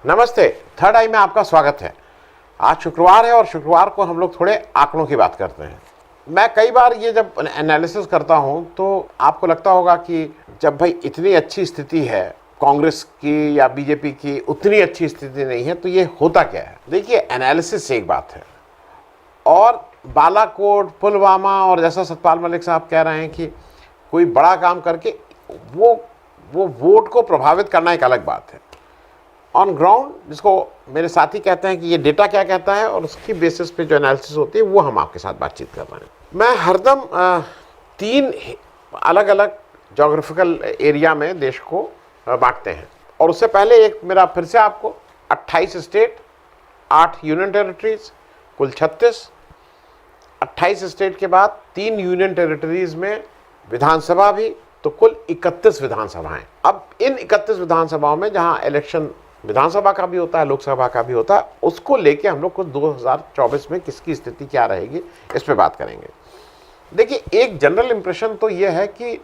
नमस्ते, थर्ड आई में आपका स्वागत है। आज शुक्रवार है और शुक्रवार को हम लोग थोड़े आंकड़ों की बात करते हैं। मैं कई बार ये जब एनालिसिस करता हूँ तो आपको लगता होगा कि जब भाई इतनी अच्छी स्थिति है कांग्रेस की या बीजेपी की, उतनी अच्छी स्थिति नहीं है, तो ये होता क्या है। देखिए, एनालिसिस से एक बात है और बालाकोट, पुलवामा और जैसा सतपाल मलिक साहब कह रहे हैं कि कोई बड़ा काम करके वो वोट को प्रभावित करना एक अलग बात है। ऑन ग्राउंड, जिसको मेरे साथी कहते हैं कि ये डेटा क्या कहता है और उसकी बेसिस पे जो एनालिसिस होती है वो हम आपके साथ बातचीत कर रहे हैं। मैं हरदम 3 अलग अलग जोग्राफिकल एरिया में देश को बांटते हैं और उससे पहले एक मेरा फिर से आपको 28 स्टेट, 8 यूनियन टेरिटरीज, कुल 36। 28 स्टेट के बाद 3 यूनियन टेरिटरीज में विधानसभा भी, तो कुल 31 विधानसभाएं। अब इन 31 विधानसभाओं में जहां इलेक्शन विधानसभा का भी होता है, लोकसभा का भी होता है, उसको लेके हम लोग को 2024 में किसकी स्थिति क्या रहेगी इस पे बात करेंगे। देखिए, एक जनरल इंप्रेशन तो ये है कि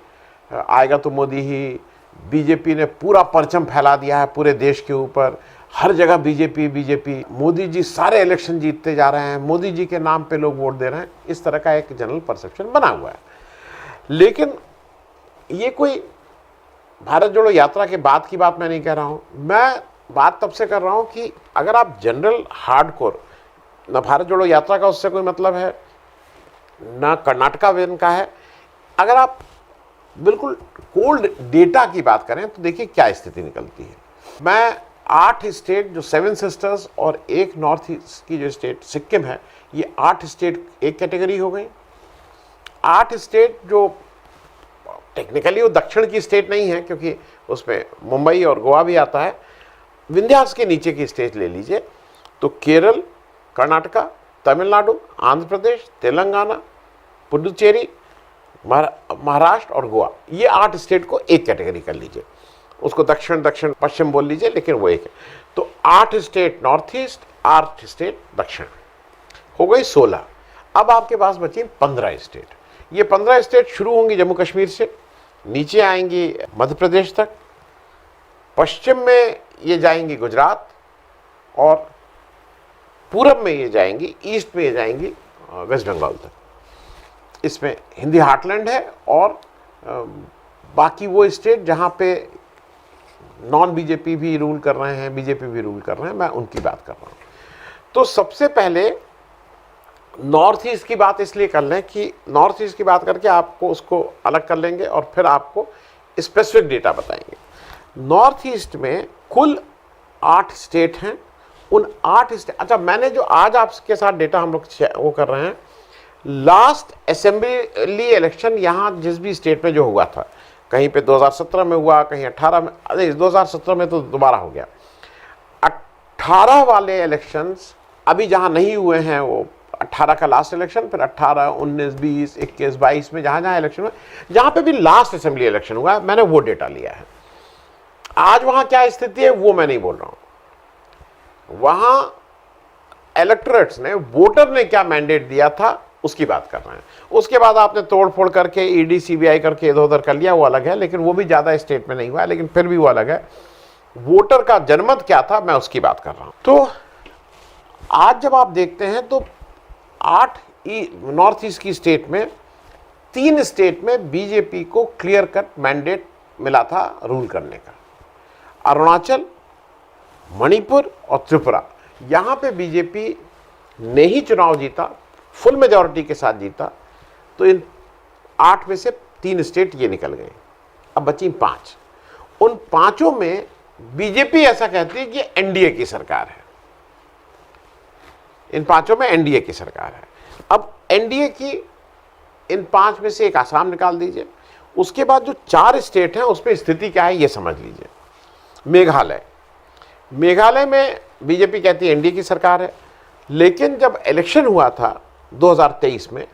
आएगा तो मोदी ही। बीजेपी ने पूरा परचम फैला दिया है पूरे देश के ऊपर, हर जगह बीजेपी। मोदी जी सारे इलेक्शन जीतते जा रहे हैं, मोदी जी के नाम पे लोग वोट दे रहे हैं, इस तरह का एक जनरल परसेप्शन बना हुआ है। लेकिन ये कोई भारत जोड़ो यात्रा के बाद की बात मैं नहीं कह रहा हूँ। मैं बात तब से कर रहा हूँ कि अगर आप जनरल हार्डकोर, न भारत जोड़ो यात्रा का उससे कोई मतलब है, न कर्नाटका विन का है, अगर आप बिल्कुल कोल्ड डेटा की बात करें तो देखिए क्या स्थिति निकलती है। मैं 8 स्टेट जो 7 सिस्टर्स और एक नॉर्थ ईस्ट की जो स्टेट सिक्किम है, ये 8 स्टेट एक कैटेगरी हो गई। 8 स्टेट जो टेक्निकली वो दक्षिण की स्टेट नहीं है क्योंकि उसमें मुंबई और गोवा भी आता है, विंध्यास के नीचे की स्टेट ले लीजिए तो केरल, कर्नाटका, तमिलनाडु, आंध्र प्रदेश, तेलंगाना, पुडुचेरी, महाराष्ट्र और गोवा, ये 8 स्टेट को एक कैटेगरी कर लीजिए। उसको दक्षिण पश्चिम बोल लीजिए, लेकिन वो एक है। तो 8 स्टेट नॉर्थ ईस्ट, 8 स्टेट दक्षिण, हो गई 16। अब आपके पास बची 15 स्टेट। ये 15 स्टेट शुरू होंगी जम्मू कश्मीर से, नीचे आएंगी मध्य प्रदेश तक, पश्चिम में ये जाएंगी गुजरात और पूरब में ये जाएंगी, ईस्ट में ये जाएंगी वेस्ट बंगाल तक। इसमें हिंदी हार्टलैंड है और बाकी वो स्टेट जहाँ पे नॉन बीजेपी भी रूल कर रहे हैं, बीजेपी भी रूल कर रहे हैं, मैं उनकी बात कर रहा हूँ। तो सबसे पहले नॉर्थ ईस्ट की बात इसलिए कर लें कि नॉर्थ ईस्ट की बात करके आपको उसको अलग कर लेंगे और फिर आपको स्पेसिफिक डेटा बताएंगे। नॉर्थ ईस्ट में कुल 8 स्टेट हैं। उन 8 स्टेट, अच्छा, मैंने जो आज आपके साथ डेटा हम लोग वो कर रहे हैं, लास्ट असेंबली इलेक्शन यहाँ जिस भी स्टेट में जो हुआ था, कहीं पे 2017 में हुआ, कहीं 18 में, अरे 2017 में तो दोबारा हो गया। 18 वाले इलेक्शंस अभी जहाँ नहीं हुए हैं, वो 18 का लास्ट इलेक्शन, फिर 18, 19, 20, 21, 22 में जहाँ इलेक्शन हुआ, जहाँ पे भी लास्ट असेंबली इलेक्शन हुआ, मैंने वो डेटा लिया है। आज वहाँ क्या स्थिति है वो मैं नहीं बोल रहा हूँ, वहाँ इलेक्टोरेट्स ने, वोटर ने क्या मैंडेट दिया था उसकी बात कर रहे हैं। उसके बाद आपने तोड़फोड़ करके ईडी सीबीआई करके इधर उधर कर लिया, वो अलग है, लेकिन वो भी ज़्यादा स्टेट में नहीं हुआ है, लेकिन फिर भी वो अलग है। वोटर का जनमत क्या था, मैं उसकी बात कर रहा हूँ। तो आज जब आप देखते हैं तो 8 नॉर्थ ईस्ट की स्टेट में 3 स्टेट में बीजेपी को क्लियर कट मैंडेट मिला था रूल करने का। अरुणाचल, मणिपुर और त्रिपुरा, यहाँ पे बीजेपी ने ही चुनाव जीता, फुल मेजॉरिटी के साथ जीता। तो इन 8 में से 3 स्टेट ये निकल गए। अब बची 5। उन 5 में बीजेपी ऐसा कहती है कि एनडीए की सरकार है। इन 5 में एनडीए की सरकार है। अब एनडीए की इन 5 में से एक आसाम निकाल दीजिए। उसके बाद जो 4 स्टेट हैं उसमें स्थिति क्या है ये समझ लीजिए। मेघालय में बीजेपी कहती है एनडीए की सरकार है, लेकिन जब इलेक्शन हुआ था 2023 में,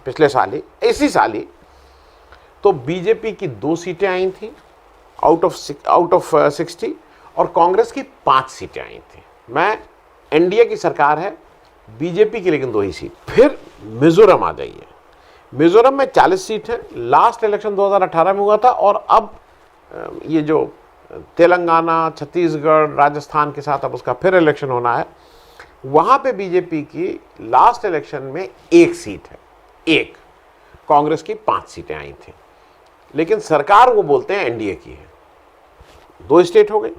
पिछले साल ही, इसी साल ही, तो बीजेपी की 2 सीटें आई थी आउट ऑफ 60 और कांग्रेस की 5 सीटें आई थी। मैं एनडीए की सरकार है, बीजेपी की लेकिन 2 ही सीट। फिर मिजोरम आ जाइए, मिजोरम में 40 सीट है। लास्ट इलेक्शन 2018 में हुआ था और अब ये जो तेलंगाना, छत्तीसगढ़, राजस्थान के साथ अब उसका फिर इलेक्शन होना है। वहाँ पे बीजेपी की लास्ट इलेक्शन में 1 सीट है, एक। कांग्रेस की 5 सीटें आई थी, लेकिन सरकार वो बोलते हैं एनडीए की है। 2 स्टेट हो गई।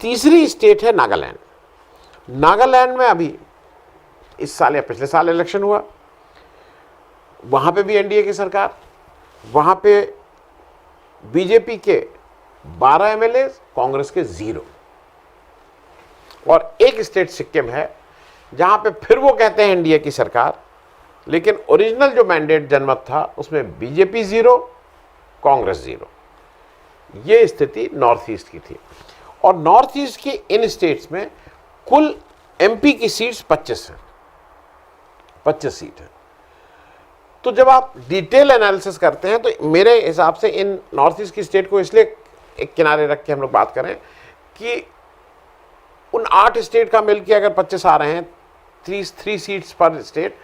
तीसरी स्टेट है नागालैंड। नागालैंड में अभी इस साल या पिछले साल इलेक्शन हुआ, वहाँ पे भी एनडीए की सरकार। वहाँ पे बीजेपी के 12 एमएलए, कांग्रेस के 0। और एक स्टेट सिक्किम है जहाँ पे फिर वो कहते हैं एनडीए की सरकार, लेकिन ओरिजिनल जो मैंडेट जनमत था उसमें बीजेपी 0, कांग्रेस 0। ये स्थिति नॉर्थ ईस्ट की थी। और नॉर्थ ईस्ट की इन स्टेट्स में कुल एमपी की सीट्स 25 हैं, 25 सीट है। तो जब आप डिटेल एनालिसिस करते हैं तो मेरे हिसाब से इन नॉर्थ ईस्ट की स्टेट को इसलिए एक किनारे रख के हम लोग बात करें कि उन 8 स्टेट का मिलकर अगर 25 आ रहे हैं, 3 सीट्स पर स्टेट,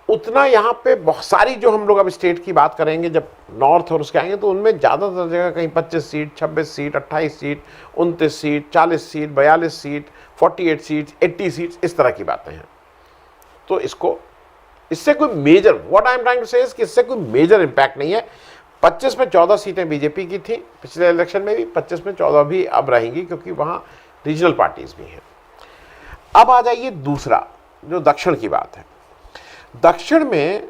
उतना यहाँ पे बहुत सारी जो हम लोग अब स्टेट की बात करेंगे जब नॉर्थ और उसके आएंगे, तो उनमें ज़्यादातर जगह कहीं 25 seat, 26 seat, 28 seat, 29 seat, 40 seat, 42 seat, 48 seat, 80 seat, इस तरह की बातें हैं। तो इससे कोई major, what I am trying to say कि इससे कोई मेजर इंपैक्ट नहीं है। 25 में 14 सीटें बीजेपी की थी पिछले इलेक्शन में भी, 25 में 14 भी अब रहेंगी, क्योंकि वहाँ रीजनल पार्टीज भी हैं। अब आ जाइए दूसरा, जो दक्षिण की बात है। दक्षिण में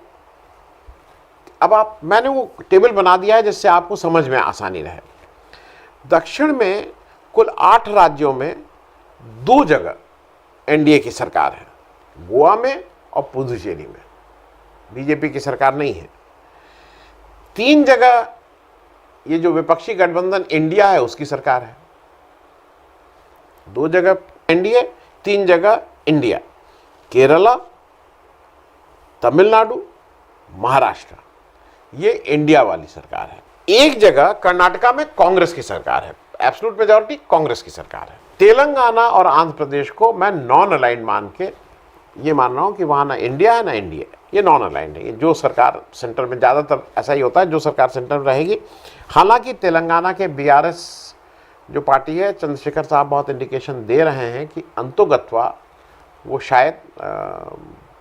अब मैंने वो टेबल बना दिया है जिससे आपको समझ में आसानी रहे। दक्षिण में कुल 8 राज्यों में 2 जगह एनडीए की सरकार है, गोवा में और पुदुचेरी में बीजेपी की सरकार नहीं है। 3 जगह ये जो विपक्षी गठबंधन इंडिया है उसकी सरकार है। 2 जगह एनडीए, 3 जगह इंडिया, केरला, तमिलनाडु, महाराष्ट्र, ये इंडिया वाली सरकार है। 1 जगह कर्नाटका में कांग्रेस की सरकार है, एब्सोल्यूट मेजॉरिटी कांग्रेस की सरकार है। तेलंगाना और आंध्र प्रदेश को मैं नॉन अलाइंड मान के ये मान रहा हूं कि वहां ना इंडिया है ना इंडिया, ये नॉन अलाइंड है। जो सरकार सेंटर में, ज़्यादातर ऐसा ही होता है, जो सरकार सेंटर में रहेगी। हालांकि तेलंगाना के बीआरएस जो पार्टी है, चंद्रशेखर साहब बहुत इंडिकेशन दे रहे हैं कि अंतोगत्वा वो शायद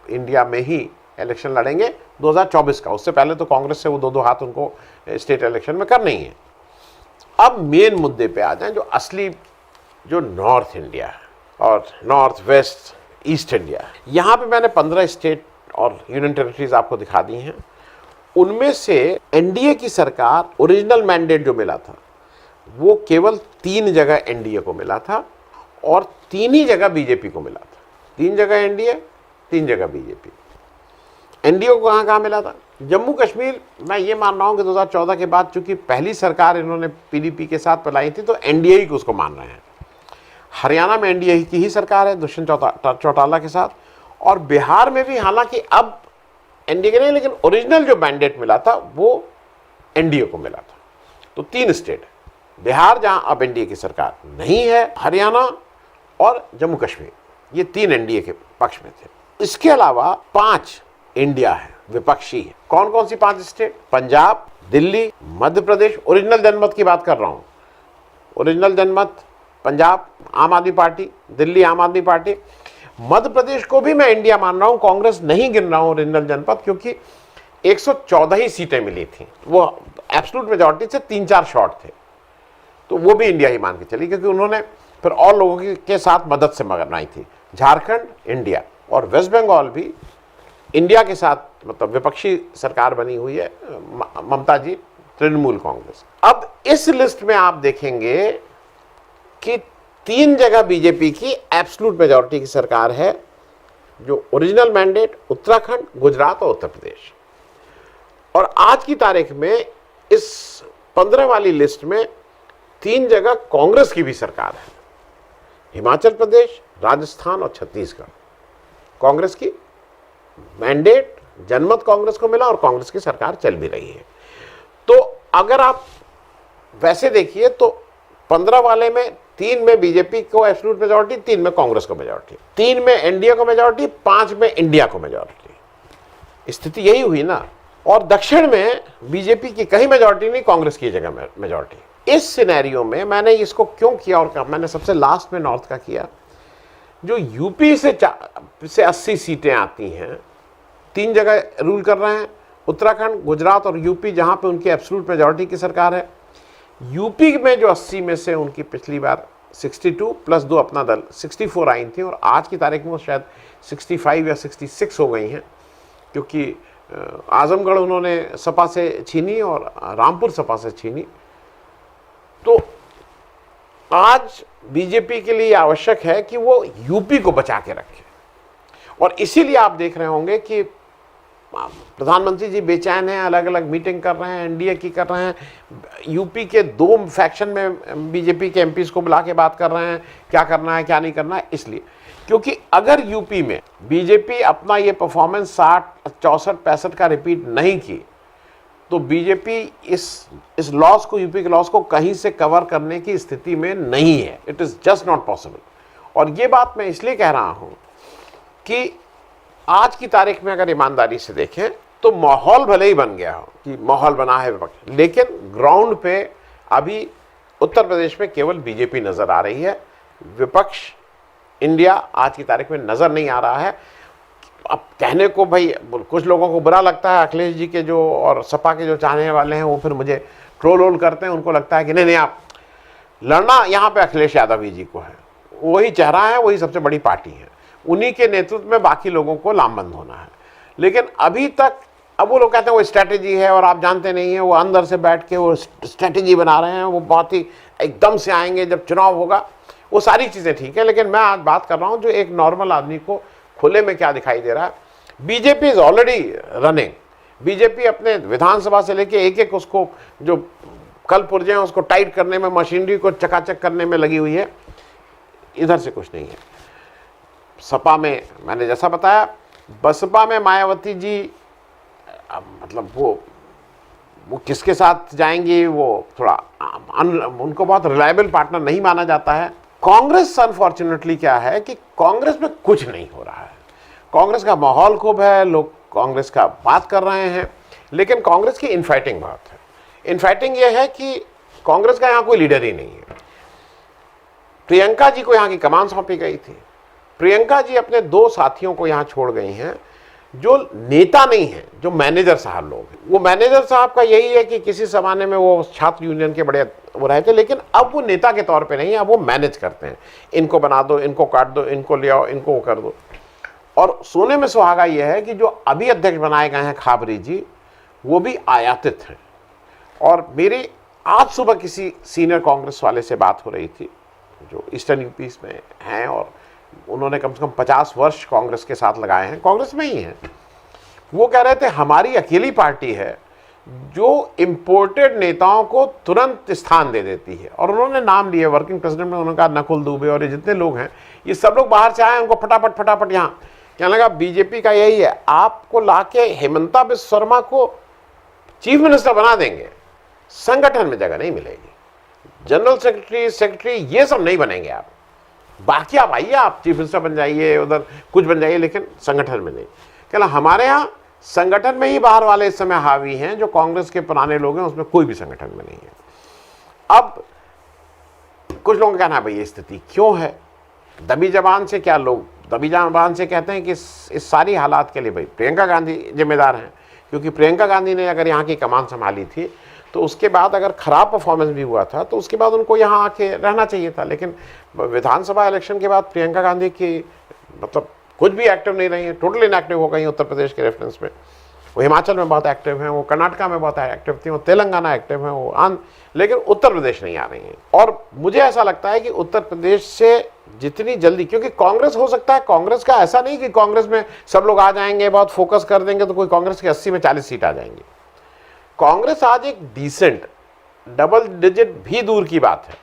इंडिया में ही इलेक्शन लड़ेंगे 2024 का। उससे पहले तो कांग्रेस से वो 2-2 हाथ उनको स्टेट इलेक्शन में करने ही है। अब मेन मुद्दे पे आ जाएं, जो असली, जो नॉर्थ इंडिया है और नॉर्थ वेस्ट ईस्ट इंडिया। यहाँ पे मैंने 15 स्टेट और यूनियन टेरिटरीज आपको दिखा दी हैं। उनमें से एनडीए की सरकार, ओरिजिनल मैंडेट जो मिला था वो केवल 3 जगह एनडीए को मिला था और 3 ही जगह बीजेपी को मिला था। 3 जगह एनडीए, 3 जगह बीजेपी। एनडीए को कहाँ मिला था? जम्मू कश्मीर, मैं ये मान रहा हूँ कि 2014 के बाद चूंकि पहली सरकार इन्होंने पीडीपी के साथ बनाई थी, तो एनडीए ही को उसको मान रहे हैं। हरियाणा में एनडीए की ही सरकार है दुष्यंत चौटाला के साथ, और बिहार में भी हालांकि अब एनडीए के नहीं, लेकिन ओरिजिनल जो मैंडेट मिला था वो एनडीए को मिला था। तो 3 स्टेट है, बिहार जहां अब एनडीए की सरकार नहीं है, हरियाणा और जम्मू कश्मीर, ये 3 एनडीए के पक्ष में थे। इसके अलावा 5 इंडिया है, विपक्षी है। कौन कौन सी 5 स्टेट? पंजाब, दिल्ली, मध्य प्रदेश। ओरिजिनल जनमत की बात कर रहा हूं। ओरिजिनल जनमत पंजाब आम आदमी पार्टी, दिल्ली आम आदमी पार्टी। मध्य प्रदेश को भी मैं इंडिया मान रहा हूं, कांग्रेस नहीं गिन रहा हूं ओरिजिनल जनपद, क्योंकि 114 ही सीटें मिली थी, वो एब्सोल्यूट मेजॉरिटी से 3-4 शॉर्ट थे, तो वो भी इंडिया ही मान के चली, क्योंकि उन्होंने फिर और लोगों के साथ मदद से बनाई थी। झारखंड इंडिया और वेस्ट बंगाल भी इंडिया के साथ, मतलब विपक्षी सरकार बनी हुई है, ममता जी, तृणमूल कांग्रेस। अब इस लिस्ट में आप देखेंगे कि 3 जगह बीजेपी की एब्सोल्यूट मेजॉरिटी की सरकार है, जो ओरिजिनल मैंडेट उत्तराखंड, गुजरात और उत्तर प्रदेश। और आज की तारीख में इस 15 वाली लिस्ट में 3 जगह कांग्रेस की भी सरकार है, हिमाचल प्रदेश, राजस्थान और छत्तीसगढ़। कांग्रेस की मैंडेट जनमत कांग्रेस को मिला और कांग्रेस की सरकार चल भी रही है। तो अगर आप वैसे देखिए तो 15 वाले में 3 में बीजेपी को एब्सोल्यूट मेजॉरिटी, 3 में कांग्रेस को मेजॉरिटी, 3 में एनडीए को मेजॉरिटी, 5 में इंडिया को मेजॉरिटी। स्थिति यही हुई ना। और दक्षिण में बीजेपी की कहीं मेजॉरिटी नहीं, कांग्रेस की जगह मेजॉरिटी। इस सिनेरियो में मैंने इसको क्यों किया और क्या, मैंने सबसे लास्ट में नॉर्थ का किया। जो यूपी से 80 सीटें आती हैं, 3 जगह रूल कर रहे हैं, उत्तराखंड, गुजरात और यूपी, जहां पे उनकी एब्सोल्यूट मेजॉरिटी की सरकार है। यूपी में जो 80 में से उनकी पिछली बार 62 प्लस 2 अपना दल 64 आई थी, और आज की तारीख में वो शायद 65 या 66 हो गई हैं, क्योंकि आजमगढ़ उन्होंने सपा से छीनी और रामपुर सपा से छीनी। तो आज बीजेपी के लिए आवश्यक है कि वो यूपी को बचा के रखे, और इसीलिए आप देख रहे होंगे कि प्रधानमंत्री जी बेचैन हैं, अलग अलग मीटिंग कर रहे हैं, एनडीए की कर रहे हैं, यूपी के 2 फैक्शन में बीजेपी के एमपीज को बुला के बात कर रहे हैं क्या करना है क्या नहीं करना है। इसलिए क्योंकि अगर यूपी में बीजेपी अपना ये परफॉर्मेंस 60, 64, 65 का रिपीट नहीं की, तो बीजेपी इस लॉस को, यूपी के लॉस को कहीं से कवर करने की स्थिति में नहीं है। It is just not possible. और ये बात मैं इसलिए कह रहा हूं कि आज की तारीख में अगर ईमानदारी से देखें तो माहौल भले ही बन गया हो कि माहौल बना है विपक्ष, लेकिन ग्राउंड पे अभी उत्तर प्रदेश में केवल बीजेपी नजर आ रही है, विपक्ष इंडिया आज की तारीख में नजर नहीं आ रहा है। अब कहने को भाई कुछ लोगों को बुरा लगता है, अखिलेश जी के जो और सपा के जो चाहने वाले हैं वो फिर मुझे ट्रोल वोल करते हैं, उनको लगता है कि नहीं आप लड़ना यहाँ पे अखिलेश यादव जी को है, वही चेहरा है, वही सबसे बड़ी पार्टी है, उन्हीं के नेतृत्व में बाकी लोगों को लामबंद होना है। लेकिन अभी तक अब वो लोग कहते हैं वो स्ट्रैटेजी है, और आप जानते नहीं है वो अंदर से बैठ के वो स्ट्रैटेजी बना रहे हैं, वो बहुत ही एकदम से आएंगे जब चुनाव होगा। वो सारी चीज़ें ठीक है, लेकिन मैं आज बात कर रहा हूँ जो एक नॉर्मल आदमी को खुले में क्या दिखाई दे रहा है। BJP is already running, BJP अपने विधानसभा से लेके एक उसको जो कल पुर्जे हैं उसको टाइट करने में, मशीनरी को चकाचक करने में लगी हुई है, इधर से कुछ नहीं है। सपा में मैंने जैसा बताया, बसपा में मायावती जी मतलब वो किसके साथ जाएंगी, वो थोड़ा उनको बहुत रिलायबल पार्टनर नहीं माना जाता है। कांग्रेस अनफॉर्चुनेटली क्या है कि कांग्रेस में कुछ नहीं हो रहा है, कांग्रेस का माहौल खूब है, लोग कांग्रेस का बात कर रहे हैं, लेकिन कांग्रेस की इनफाइटिंग बहुत है। इनफाइटिंग ये है कि कांग्रेस का यहाँ कोई लीडर ही नहीं है। प्रियंका जी को यहाँ की कमान सौंपी गई थी, प्रियंका जी अपने 2 साथियों को यहाँ छोड़ गई हैं जो नेता नहीं है, जो मैनेजर साहब लोग हैं। वो मैनेजर साहब का यही है कि किसी जमाने में वो छात्र यूनियन के बड़े वो रहे थे, लेकिन अब वो नेता के तौर पे नहीं है, अब वो मैनेज करते हैं, इनको बना दो, इनको काट दो, इनको ले आओ, इनको वो कर दो। और सोने में सुहागा ये है कि जो अभी अध्यक्ष बनाए गए हैं खाबरी जी, वो भी आयातित हैं। और मेरी आज सुबह किसी सीनियर कांग्रेस वाले से बात हो रही थी जो ईस्टर्न यूपी में हैं, और उन्होंने कम से कम 50 वर्ष कांग्रेस के साथ लगाए हैं, कांग्रेस में ही हैं। वो कह रहे थे हमारी अकेली पार्टी है जो इंपोर्टेड नेताओं को तुरंत स्थान दे देती है। और उन्होंने नाम लिए वर्किंग प्रेसिडेंट में, उन्होंने कहा नकुल दुबे और ये जितने लोग हैं, ये सब लोग बाहर से आए, उनको फटाफट फटाफट यहाँ। कहने लगा बीजेपी का यही है, आपको लाके हेमंता बिस्वा शर्मा को चीफ मिनिस्टर बना देंगे, संगठन में जगह नहीं मिलेगी, जनरल सेक्रेटरी ये सब नहीं बनेंगे आप, बाकी आप आइए, आप चीफ मिनिस्टर बन जाइए, उधर कुछ बन जाइए, लेकिन संगठन में नहीं। कहला हमारे यहाँ संगठन में ही बाहर वाले इस समय हावी हैं, जो कांग्रेस के पुराने लोग हैं उसमें कोई भी संगठन में नहीं है। अब कुछ लोगों का कहना है भाई ये स्थिति क्यों है, दबी जबान से, क्या लोग दबी जबान से कहते हैं कि इस सारी हालात के लिए भाई प्रियंका गांधी जिम्मेदार हैं, क्योंकि प्रियंका गांधी ने अगर यहाँ की कमान संभाली थी तो उसके बाद अगर खराब परफॉर्मेंस भी हुआ था तो उसके बाद उनको यहाँ आके रहना चाहिए था। लेकिन विधानसभा इलेक्शन के बाद प्रियंका गांधी की मतलब कुछ भी एक्टिव नहीं रही है, टोटल इनएक्टिव हो गई उत्तर प्रदेश के रेफरेंस में। वो हिमाचल में बहुत एक्टिव हैं, वो कर्नाटका में बहुत एक्टिव थी, वो तेलंगाना एक्टिव हैं, वो लेकिन उत्तर प्रदेश नहीं आ रही हैं। और मुझे ऐसा लगता है कि उत्तर प्रदेश से जितनी जल्दी, क्योंकि कांग्रेस हो सकता है, कांग्रेस का ऐसा नहीं कि कांग्रेस में सब लोग आ जाएंगे, बहुत फोकस कर देंगे तो कोई कांग्रेस की 80 में 40 सीट आ जाएंगी। कांग्रेस आज एक डिसेंट डबल डिजिट भी दूर की बात है,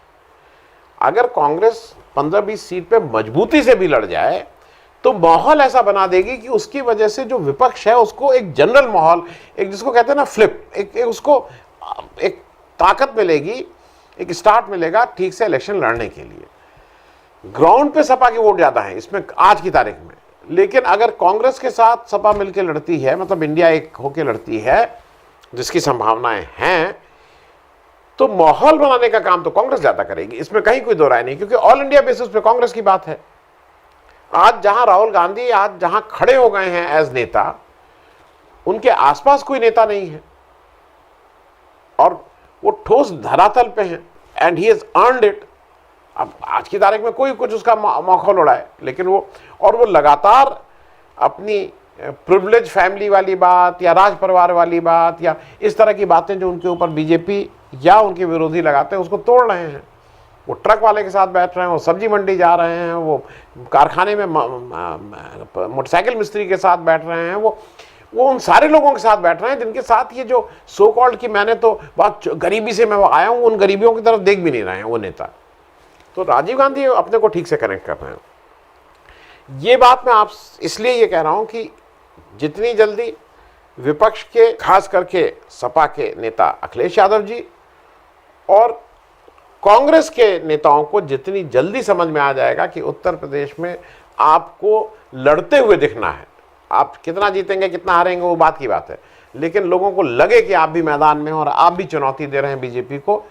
अगर कांग्रेस 15-20 सीट पे मजबूती से भी लड़ जाए तो माहौल ऐसा बना देगी कि उसकी वजह से जो विपक्ष है उसको एक जनरल माहौल, एक जिसको कहते हैं ना फ्लिप, एक उसको एक ताकत मिलेगी, एक स्टार्ट मिलेगा ठीक से इलेक्शन लड़ने के लिए। ग्राउंड पे सपा की वोट ज्यादा है इसमें आज की तारीख में, लेकिन अगर कांग्रेस के साथ सपा मिलकर लड़ती है, मतलब इंडिया एक होकर लड़ती है जिसकी संभावनाएं हैं, तो माहौल बनाने का काम तो कांग्रेस ज्यादा करेगी, इसमें कहीं कोई दो राय नहीं, क्योंकि ऑल इंडिया बेसिस पे कांग्रेस की बात है। आज जहां राहुल गांधी आज जहां खड़े हो गए हैं एज नेता, उनके आसपास कोई नेता नहीं है और वो ठोस धरातल पे हैं, and he has earned it. अब आज की तारीख में कोई कुछ उसका मौका उड़ाए, लेकिन वो लगातार अपनी प्रिविलेज फैमिली वाली बात या राज परिवार वाली बात या इस तरह की बातें जो उनके ऊपर बीजेपी या उनके विरोधी लगाते हैं, उसको तोड़ रहे हैं। वो ट्रक वाले के साथ बैठ रहे हैं, वो सब्जी मंडी जा रहे हैं, वो कारखाने में मोटरसाइकिल मिस्त्री के साथ बैठ रहे हैं, वो उन सारे लोगों के साथ बैठ रहे हैं जिनके साथ ये जो सो कॉल्ड कि मैंने तो बहुत गरीबी से मैं आया हूं, उन गरीबियों की तरफ देख भी नहीं रहे हैं वो नेता। तो राजीव गांधी अपने को ठीक से कनेक्ट कर रहे हैं। ये बात मैं आप इसलिए ये कह रहा हूं कि जितनी जल्दी विपक्ष के, खास करके सपा के नेता अखिलेश यादव जी और कांग्रेस के नेताओं को जितनी जल्दी समझ में आ जाएगा कि उत्तर प्रदेश में आपको लड़ते हुए दिखना है, आप कितना जीतेंगे कितना हारेंगे वो बात की बात है, लेकिन लोगों को लगे कि आप भी मैदान में और आप भी चुनौती दे रहे हैं बीजेपी को,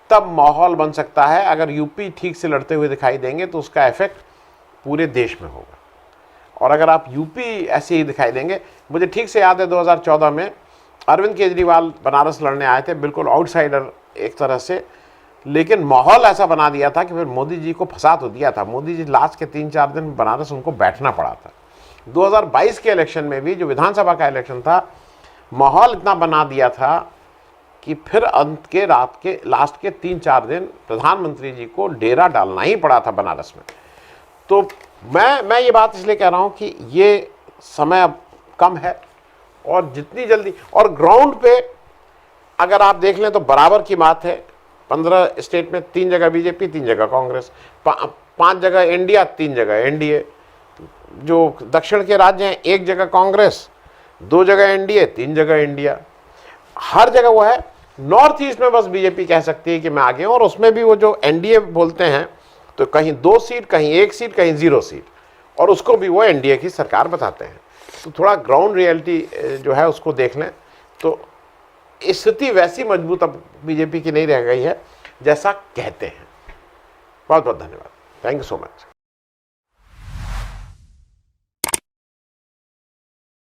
तब माहौल बन सकता है। अगर यूपी ठीक से लड़ते हुए दिखाई देंगे तो उसका इफेक्ट पूरे देश में होगा। और अगर आप यूपी ऐसे ही दिखाई देंगे, मुझे ठीक से याद है 2014 में अरविंद केजरीवाल बनारस लड़ने आए थे, बिल्कुल आउटसाइडर एक तरह से, लेकिन माहौल ऐसा बना दिया था कि फिर मोदी जी को फंसा तो दिया था। मोदी जी लास्ट के 3-4 दिन बनारस उनको बैठना पड़ा था। 2022 के इलेक्शन में भी, जो विधानसभा का इलेक्शन था, माहौल इतना बना दिया था कि फिर अंत के रात के लास्ट के 3-4 दिन प्रधानमंत्री जी को डेरा डालना ही पड़ा था बनारस में। तो मैं ये बात इसलिए कह रहा हूं कि ये समय अब कम है और जितनी जल्दी, और ग्राउंड पे अगर आप देख लें तो बराबर की बात है। 15 स्टेट में 3 जगह बीजेपी, 3 जगह कांग्रेस, 5 जगह इंडिया, 3 जगह एनडीए। जो दक्षिण के राज्य हैं, 1 जगह कांग्रेस, 2 जगह एनडीए, 3 जगह इंडिया। हर जगह वो है। नॉर्थ ईस्ट में बस बीजेपी कह सकती है कि मैं आगे हूं, और उसमें भी वो जो एनडीए बोलते हैं तो कहीं 2 सीट, कहीं 1 सीट, कहीं 0 सीट, और उसको भी वो एनडीए की सरकार बताते हैं। तो थोड़ा ग्राउंड रियलिटी जो है उसको देख लें तो स्थिति वैसी मजबूत अब बीजेपी की नहीं रह गई है जैसा कहते हैं। बहुत बहुत धन्यवाद। Thank you so much.